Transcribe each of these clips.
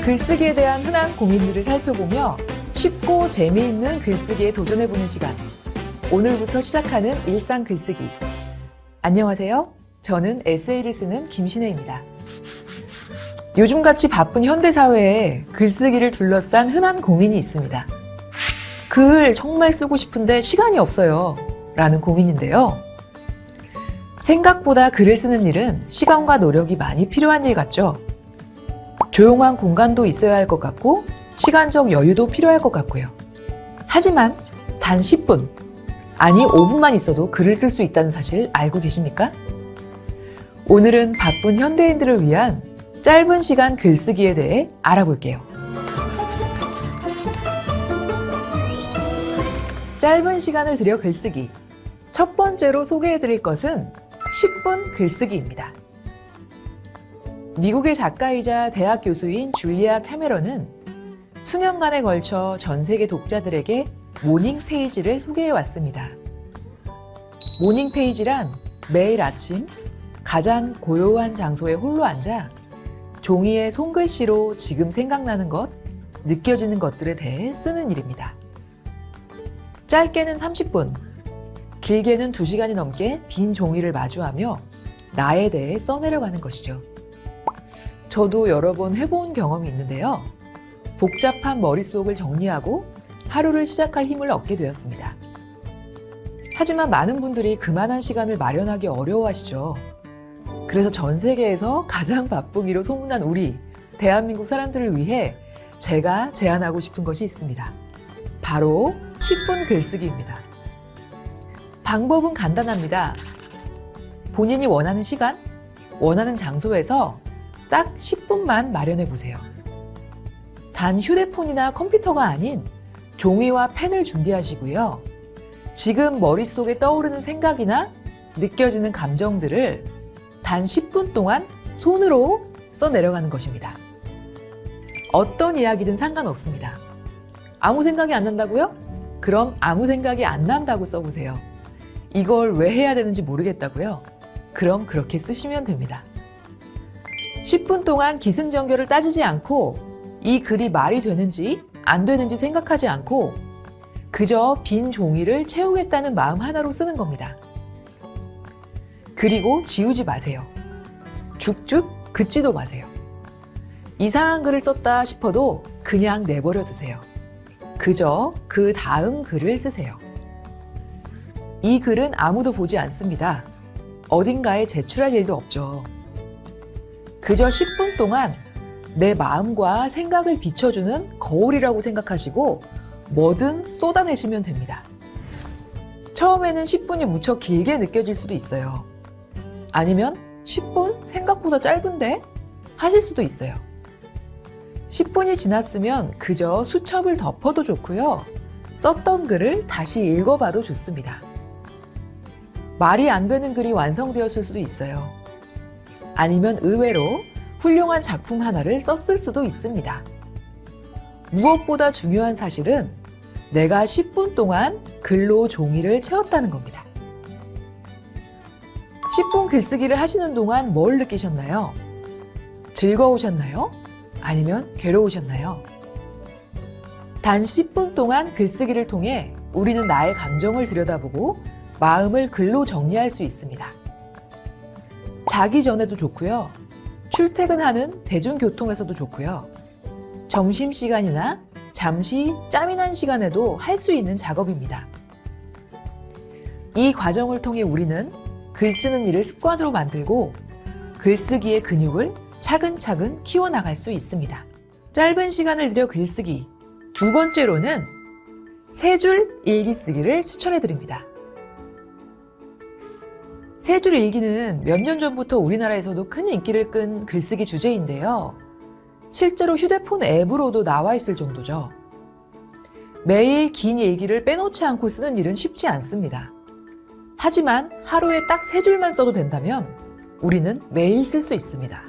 글쓰기에 대한 흔한 고민들을 살펴보며 쉽고 재미있는 글쓰기에 도전해보는 시간. 오늘부터 시작하는 일상 글쓰기. 안녕하세요. 저는 에세이를 쓰는 김신혜입니다. 요즘같이 바쁜 현대사회에 글쓰기를 둘러싼 흔한 고민이 있습니다. 글 정말 쓰고 싶은데 시간이 없어요. 라는 고민인데요. 생각보다 글을 쓰는 일은 시간과 노력이 많이 필요한 일 같죠? 조용한 공간도 있어야 할 것 같고 시간적 여유도 필요할 것 같고요. 하지만 단 10분, 아니 5분만 있어도 글을 쓸 수 있다는 사실 알고 계십니까? 오늘은 바쁜 현대인들을 위한 짧은 시간 글쓰기에 대해 알아볼게요. 짧은 시간을 들여 글쓰기. 첫 번째로 소개해드릴 것은 10분 글쓰기입니다. 미국의 작가이자 대학 교수인 줄리아 캐메런은 수년간에 걸쳐 전 세계 독자들에게 모닝 페이지를 소개해왔습니다. 모닝 페이지란 매일 아침 가장 고요한 장소에 홀로 앉아 종이에 손글씨로 지금 생각나는 것, 느껴지는 것들에 대해 쓰는 일입니다. 짧게는 30분, 길게는 2시간이 넘게 빈 종이를 마주하며 나에 대해 써내려가는 것이죠. 저도 여러 번 해본 경험이 있는데요. 복잡한 머릿속을 정리하고 하루를 시작할 힘을 얻게 되었습니다. 하지만 많은 분들이 그만한 시간을 마련하기 어려워하시죠. 그래서 전 세계에서 가장 바쁘기로 소문난 우리 대한민국 사람들을 위해 제가 제안하고 싶은 것이 있습니다. 바로 10분 글쓰기입니다. 방법은 간단합니다. 본인이 원하는 시간, 원하는 장소에서 딱 10분만 마련해 보세요. 단 휴대폰이나 컴퓨터가 아닌 종이와 펜을 준비하시고요. 지금 머릿속에 떠오르는 생각이나 느껴지는 감정들을 단 10분 동안 손으로 써내려가는 것입니다. 어떤 이야기든 상관없습니다. 아무 생각이 안 난다고요? 그럼 아무 생각이 안 난다고 써보세요. 이걸 왜 해야 되는지 모르겠다고요? 그럼 그렇게 쓰시면 됩니다. 10분 동안 기승전결을 따지지 않고 이 글이 말이 되는지 안 되는지 생각하지 않고 그저 빈 종이를 채우겠다는 마음 하나로 쓰는 겁니다. 그리고 지우지 마세요. 죽죽 긋지도 마세요. 이상한 글을 썼다 싶어도 그냥 내버려 두세요. 그저 그 다음 글을 쓰세요. 이 글은 아무도 보지 않습니다. 어딘가에 제출할 일도 없죠. 그저 10분 동안 내 마음과 생각을 비춰주는 거울이라고 생각하시고 뭐든 쏟아내시면 됩니다. 처음에는 10분이 무척 길게 느껴질 수도 있어요. 아니면 10분? 생각보다 짧은데? 하실 수도 있어요. 10분이 지났으면 그저 수첩을 덮어도 좋고요. 썼던 글을 다시 읽어봐도 좋습니다. 말이 안 되는 글이 완성되었을 수도 있어요. 아니면 의외로 훌륭한 작품 하나를 썼을 수도 있습니다. 무엇보다 중요한 사실은 내가 10분 동안 글로 종이를 채웠다는 겁니다. 10분 글쓰기를 하시는 동안 뭘 느끼셨나요? 즐거우셨나요? 아니면 괴로우셨나요? 단 10분 동안 글쓰기를 통해 우리는 나의 감정을 들여다보고 마음을 글로 정리할 수 있습니다. 자기 전에도 좋고요. 출퇴근하는 대중교통에서도 좋고요. 점심시간이나 잠시 짬이 난 시간에도 할 수 있는 작업입니다. 이 과정을 통해 우리는 글 쓰는 일을 습관으로 만들고 글쓰기의 근육을 차근차근 키워나갈 수 있습니다. 짧은 시간을 들여 글쓰기. 두 번째로는 3줄 일기 쓰기를 추천해드립니다. 3줄 일기는 몇 년 전부터 우리나라에서도 큰 인기를 끈 글쓰기 주제인데요. 실제로 휴대폰 앱으로도 나와 있을 정도죠. 매일 긴 일기를 빼놓지 않고 쓰는 일은 쉽지 않습니다. 하지만 하루에 딱 3줄만 써도 된다면 우리는 매일 쓸 수 있습니다.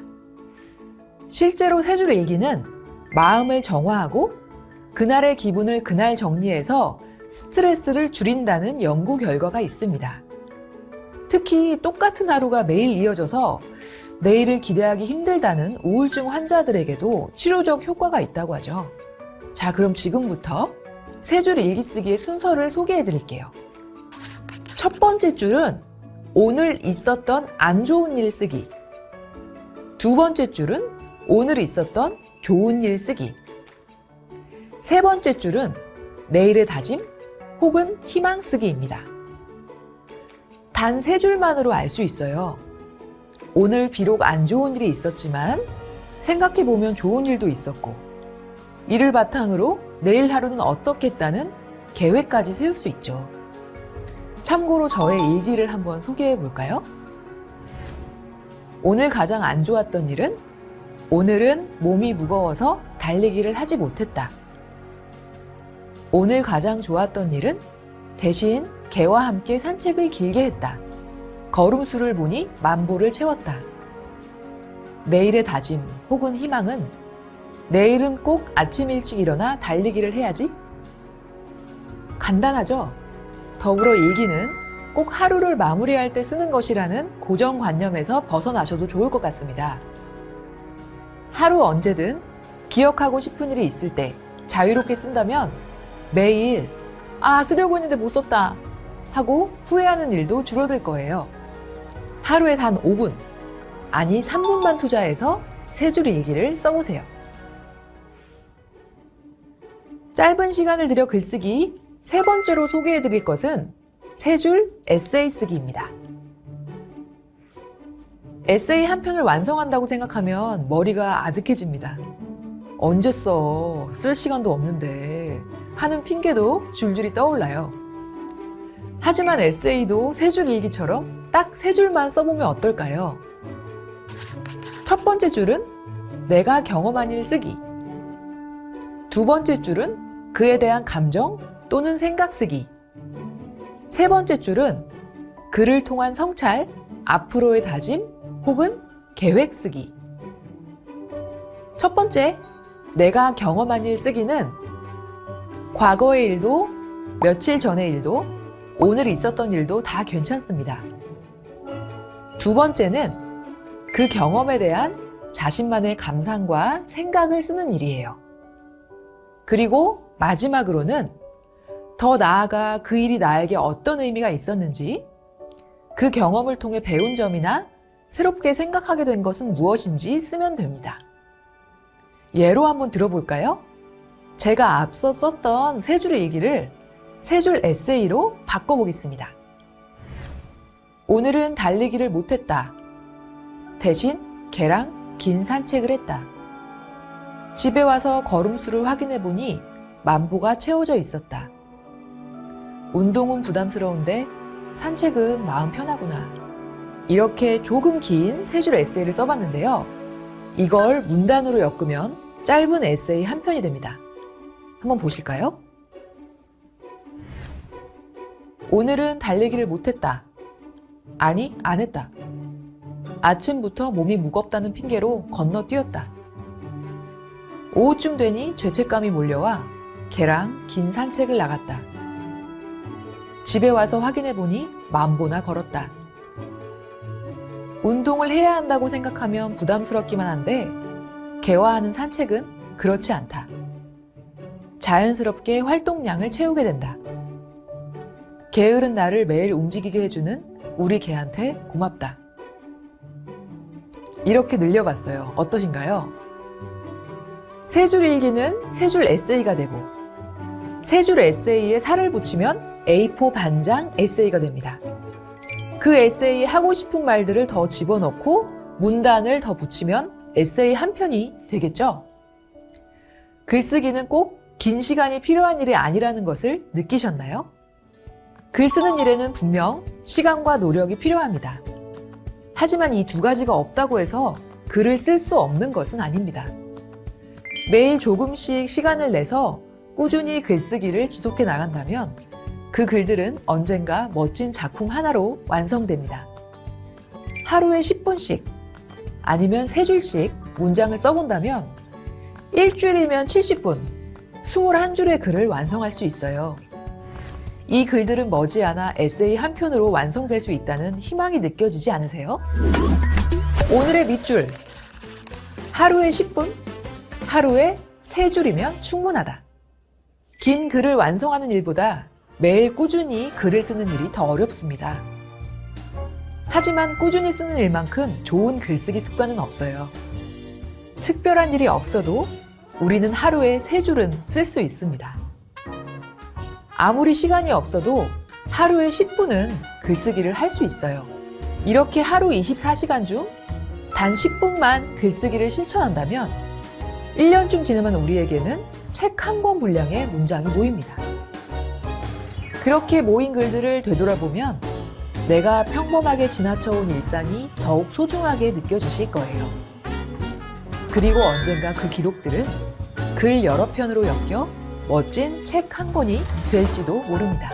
실제로 3줄 일기는 마음을 정화하고 그날의 기분을 그날 정리해서 스트레스를 줄인다는 연구 결과가 있습니다. 특히 똑같은 하루가 매일 이어져서 내일을 기대하기 힘들다는 우울증 환자들에게도 치료적 효과가 있다고 하죠. 자, 그럼 지금부터 세 줄 일기 쓰기의 순서를 소개해 드릴게요. 첫 번째 줄은 오늘 있었던 안 좋은 일 쓰기. 두 번째 줄은 오늘 있었던 좋은 일 쓰기. 세 번째 줄은 내일의 다짐 혹은 희망 쓰기입니다. 단 세 줄만으로 알 수 있어요. 오늘 비록 안 좋은 일이 있었지만 생각해보면 좋은 일도 있었고, 이를 바탕으로 내일 하루는 어떻겠다는 계획까지 세울 수 있죠. 참고로 저의 일기를 한번 소개해 볼까요? 오늘 가장 안 좋았던 일은 오늘은 몸이 무거워서 달리기를 하지 못했다. 오늘 가장 좋았던 일은 대신 개와 함께 산책을 길게 했다. 걸음수를 보니 10,000보를 채웠다. 내일의 다짐 혹은 희망은 내일은 꼭 아침 일찍 일어나 달리기를 해야지. 간단하죠? 더불어 일기는 꼭 하루를 마무리할 때 쓰는 것이라는 고정관념에서 벗어나셔도 좋을 것 같습니다. 하루 언제든 기억하고 싶은 일이 있을 때 자유롭게 쓴다면 매일 쓰려고 했는데 못 썼다 하고 후회하는 일도 줄어들 거예요. 하루에 단 5분, 아니 3분만 투자해서 세 줄 일기를 써보세요. 짧은 시간을 들여 글쓰기 세 번째로 소개해드릴 것은 세 줄 에세이 쓰기입니다. 에세이 한 편을 완성한다고 생각하면 머리가 아득해집니다. 언제 써? 쓸 시간도 없는데 하는 핑계도 줄줄이 떠올라요. 하지만 에세이도 세 줄 일기처럼 딱 세 줄만 써보면 어떨까요? 첫 번째 줄은 내가 경험한 일 쓰기. 두 번째 줄은 그에 대한 감정 또는 생각 쓰기. 세 번째 줄은 그를 통한 성찰, 앞으로의 다짐 혹은 계획 쓰기. 첫 번째, 내가 경험한 일 쓰기는 과거의 일도, 며칠 전의 일도, 오늘 있었던 일도 다 괜찮습니다. 두 번째는 그 경험에 대한 자신만의 감상과 생각을 쓰는 일이에요. 그리고 마지막으로는 더 나아가 그 일이 나에게 어떤 의미가 있었는지, 그 경험을 통해 배운 점이나 새롭게 생각하게 된 것은 무엇인지 쓰면 됩니다. 예로 한번 들어볼까요? 제가 앞서 썼던 세 줄 일기를 세 줄 에세이로 바꿔보겠습니다. 오늘은 달리기를 못했다. 대신 개랑 긴 산책을 했다. 집에 와서 걸음수를 확인해보니 10,000보가 채워져 있었다. 운동은 부담스러운데 산책은 마음 편하구나. 이렇게 조금 긴 세 줄 에세이를 써봤는데요. 이걸 문단으로 엮으면 짧은 에세이 한 편이 됩니다. 한번 보실까요? 오늘은 달리기를 못했다. 아니, 안 했다. 아침부터 몸이 무겁다는 핑계로 건너뛰었다. 오후쯤 되니 죄책감이 몰려와 개랑 긴 산책을 나갔다. 집에 와서 확인해보니 10,000보나 걸었다. 운동을 해야 한다고 생각하면 부담스럽기만 한데 개와 하는 산책은 그렇지 않다. 자연스럽게 활동량을 채우게 된다. 게으른 나를 매일 움직이게 해주는 우리 개한테 고맙다. 이렇게 늘려봤어요. 어떠신가요? 세 줄 일기는 세 줄 에세이가 되고, 세 줄 에세이에 살을 붙이면 A4 반장 에세이가 됩니다. 그 에세이에 하고 싶은 말들을 더 집어넣고 문단을 더 붙이면 에세이 한 편이 되겠죠? 글쓰기는 꼭 긴 시간이 필요한 일이 아니라는 것을 느끼셨나요? 글 쓰는 일에는 분명 시간과 노력이 필요합니다. 하지만 이 두 가지가 없다고 해서 글을 쓸 수 없는 것은 아닙니다. 매일 조금씩 시간을 내서 꾸준히 글쓰기를 지속해 나간다면 그 글들은 언젠가 멋진 작품 하나로 완성됩니다. 하루에 10분씩 아니면 3줄씩 문장을 써본다면 일주일이면 70분, 21줄의 글을 완성할 수 있어요. 이 글들은 머지않아 에세이 한 편으로 완성될 수 있다는 희망이 느껴지지 않으세요? 오늘의 밑줄. 하루에 10분, 하루에 3줄이면 충분하다. 긴 글을 완성하는 일보다 매일 꾸준히 글을 쓰는 일이 더 어렵습니다. 하지만 꾸준히 쓰는 일만큼 좋은 글쓰기 습관은 없어요. 특별한 일이 없어도 우리는 하루에 3줄은 쓸 수 있습니다. 아무리 시간이 없어도 하루에 10분은 글쓰기를 할 수 있어요. 이렇게 하루 24시간 중 단 10분만 글쓰기를 실천한다면 1년쯤 지나면 우리에게는 책 한 권 분량의 문장이 모입니다. 그렇게 모인 글들을 되돌아보면 내가 평범하게 지나쳐온 일상이 더욱 소중하게 느껴지실 거예요. 그리고 언젠가 그 기록들은 글 여러 편으로 엮여 멋진 책 한 권이 될지도 모릅니다.